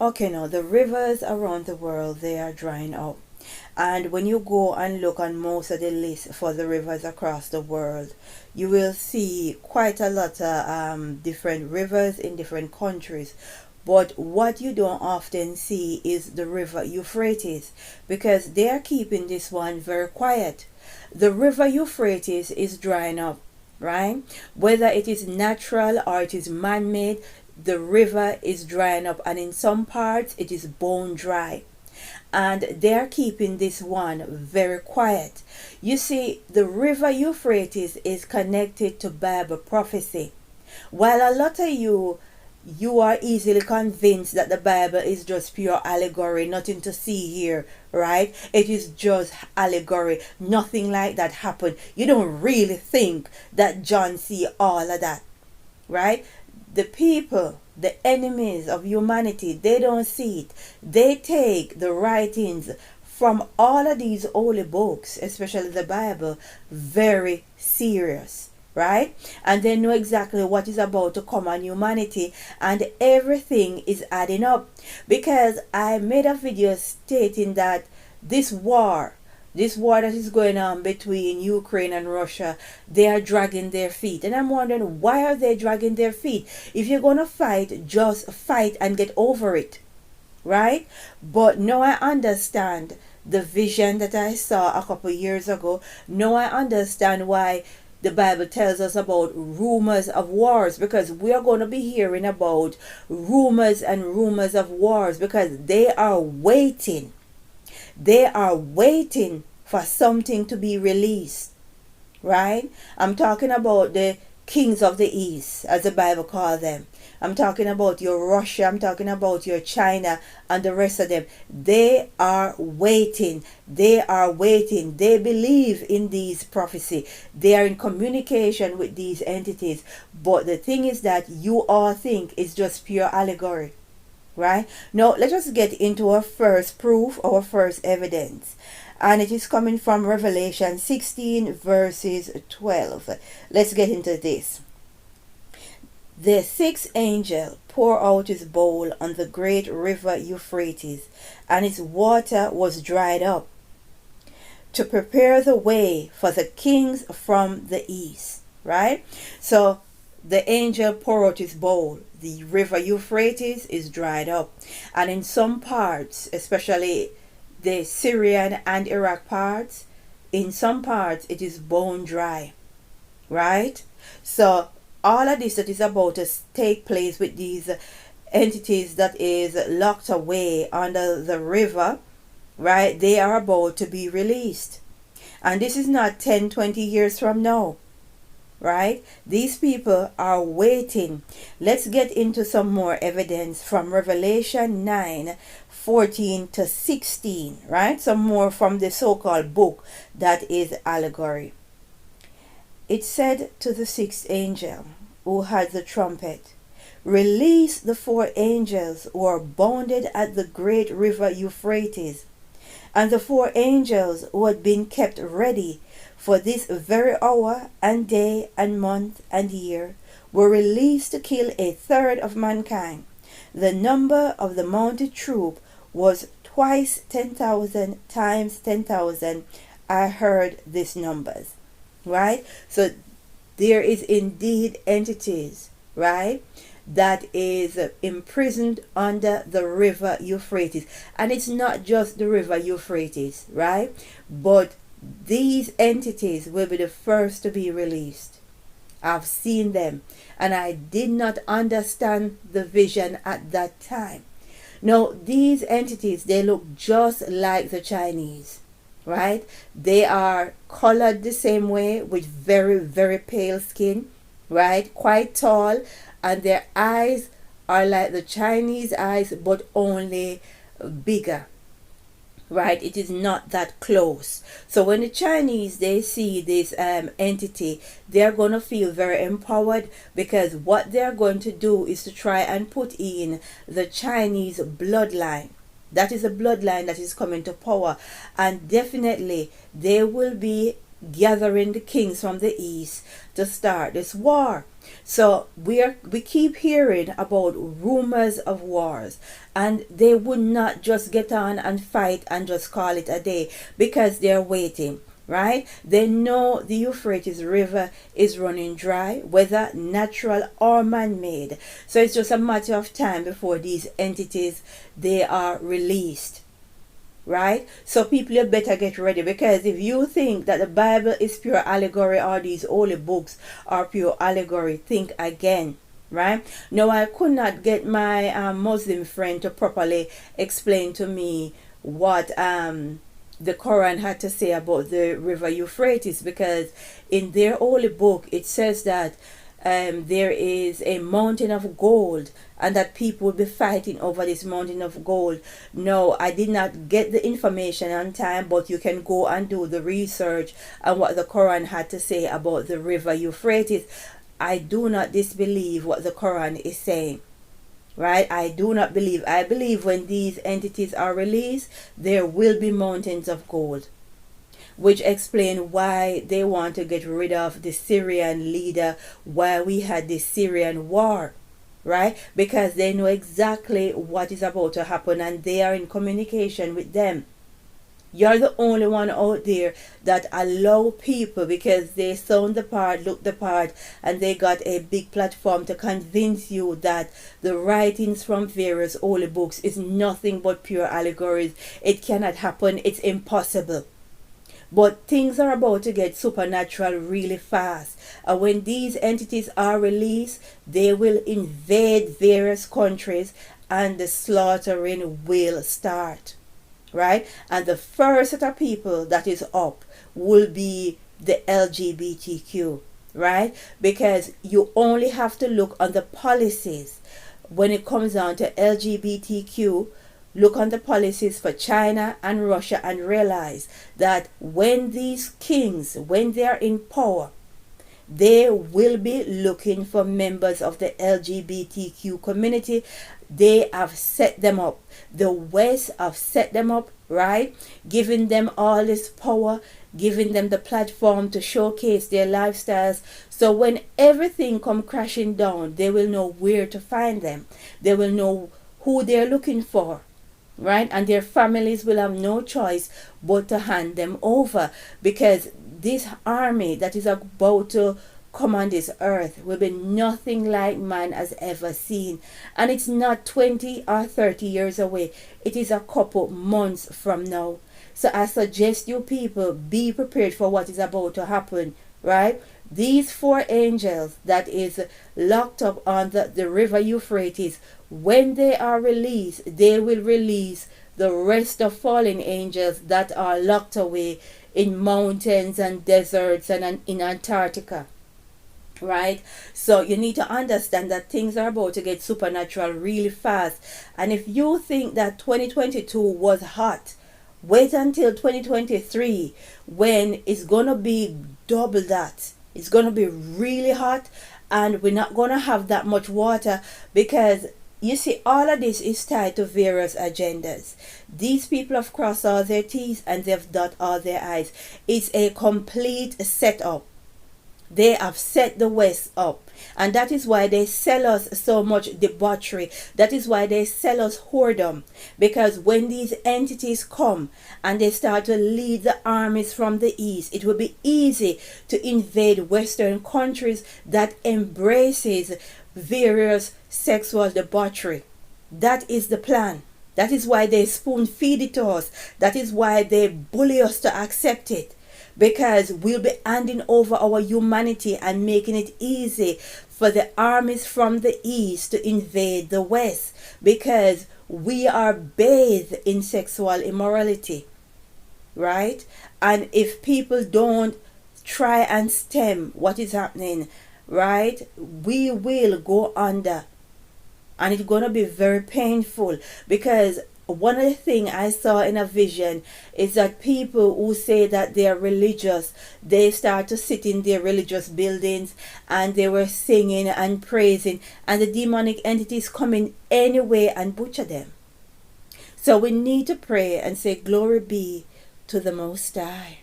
Okay, now the rivers around the world, they are drying up. And when you go and look on most of the list for the rivers across the world, you will see quite a lot of different rivers in different countries. But what you don't often see is the river Euphrates, because they are keeping this one very quiet. The river Euphrates is drying up, right? Whether it is natural or it is man-made, the river is drying up, and in some parts it is bone dry, and they're keeping this one very quiet. You see, the river Euphrates is connected to Bible prophecy. While a lot of you are easily convinced that the Bible is just pure allegory, nothing to see here, right? It is just allegory, nothing like that happened. You don't really think that John see all of that, right? The people, the enemies of humanity, they don't see it. They take the writings from all of these holy books, especially the Bible, very serious, right? And they know exactly what is about to come on humanity, and everything is adding up. Because I made a video stating that this war this war that is going on between Ukraine and Russia, they are dragging their feet. And I'm wondering, why are they dragging their feet? If you're going to fight, just fight and get over it, right? But now I understand the vision that I saw a couple years ago. Now I understand why the Bible tells us about rumors of wars, because we are going to be hearing about rumors and rumors of wars, because they are waiting. They are waiting for something to be released, right? I'm talking about the kings of the east, as the Bible calls them. I'm talking about your Russia, I'm talking about your China and the rest of them. They are waiting. They are waiting. They believe in these prophecy. They are in communication with these entities. But the thing is that you all think it's just pure allegory. Right? Now, let us get into our first proof, our first evidence. And it is coming from Revelation 16 verses 12. Let's get into this. The sixth angel poured out his bowl on the great river Euphrates, and its water was dried up, to prepare the way for the kings from the east. Right? So, the angel poured out his bowl. The river Euphrates is dried up. And in some parts, especially the Syrian and Iraq parts, in some parts it is bone dry. Right? So all of this that is about to take place with these entities that is locked away under the river, right? They are about to be released. And this is not 10, 20 years from now. Right? These people are waiting. Let's get into some more evidence from Revelation 9, 14 to 16. Right? Some more from the so-called book that is allegory. It said to the sixth angel who had the trumpet, "Release the four angels who are bounded at the great river Euphrates, and the four angels who had been kept ready for this very hour and day and month and year were released to kill a third of mankind. The number of the mounted troop was twice 10,000 times 10,000. I heard these numbers." Right? So there is indeed entities, right, that is imprisoned under the river Euphrates. And it's not just the river Euphrates, right? But these entities will be the first to be released. I've seen them, and I did not understand the vision at that time. Now, these entities, they look just like the Chinese, right? They are colored the same way, with very, very pale skin, right? Quite tall, and their eyes are like the Chinese eyes, but only bigger. Right? It is not that close. So when the Chinese, they see this entity, they're going to feel very empowered, because what they're going to do is to try and put in the Chinese bloodline. That is a bloodline that is coming to power, and definitely they will be gathering the kings from the east to start this war. So we keep hearing about rumors of wars, and they would not just get on and fight and just call it a day, because they're waiting, right? They know the Euphrates River is running dry, whether natural or man-made. So it's just a matter of time before these entities, they are released. Right? So people, you better get ready, because if you think that the Bible is pure allegory or these holy books are pure allegory, think again. Right? Now, I could not get my Muslim friend to properly explain to me what the Quran had to say about the river Euphrates, because in their holy book it says that there is a mountain of gold, and that people will be fighting over this mountain of gold. No, I did not get the information on time, but you can go and do the research and what the Quran had to say about the river Euphrates. I do not disbelieve what the Quran is saying. Right? I do not believe. I believe when these entities are released, there will be mountains of gold, which explain why they want to get rid of the Syrian leader while we had the Syrian war, right? Because they know exactly what is about to happen, and they are in communication with them. You're the only one out there that allow people, because they sound the part, look the part, and they got a big platform to convince you that the writings from various holy books is nothing but pure allegories. It cannot happen. It's impossible. But things are about to get supernatural really fast. And when these entities are released, they will invade various countries, and the slaughtering will start. Right? And the first set of people that is up will be the LGBTQ. Right? Because you only have to look on the policies when it comes down to LGBTQ. Look on the policies for China and Russia and realize that when these kings, when they are in power, they will be looking for members of the LGBTQ community. They have set them up. The West have set them up, right? Giving them all this power, giving them the platform to showcase their lifestyles. So when everything come crashing down, they will know where to find them. They will know who they're looking for. Right? And their families will have no choice but to hand them over, because this army that is about to come on this earth will be nothing like man has ever seen. And it's not 20 or 30 years away. It is a couple months from now. So I suggest you people be prepared for what is about to happen. Right? These 4 angels that is locked up on the river Euphrates, when they are released, they will release the rest of fallen angels that are locked away in mountains and deserts and in Antarctica. Right? So you need to understand that things are about to get supernatural really fast. And if you think that 2022 was hot, wait until 2023 when it's going to be double that. It's going to be really hot, and we're not going to have that much water, because you see, all of this is tied to various agendas. These people have crossed all their T's and they've dotted all their I's. It's a complete setup. They have set the West up, and that is why they sell us so much debauchery. That is why they sell us whoredom, because when these entities come and they start to lead the armies from the east, it will be easy to invade Western countries that embraces various sexual debauchery. That is the plan. That is why they spoon feed it to us. That is why they bully us to accept it. Because we'll be handing over our humanity and making it easy for the armies from the east to invade the west, because we are bathed in sexual immorality, right? And if people don't try and stem what is happening, right, we will go under, and it's going to be very painful. Because one of the things I saw in a vision is that people who say that they are religious, they start to sit in their religious buildings and they were singing and praising, and the demonic entities come in anyway and butcher them. So we need to pray and say, glory be to the Most High.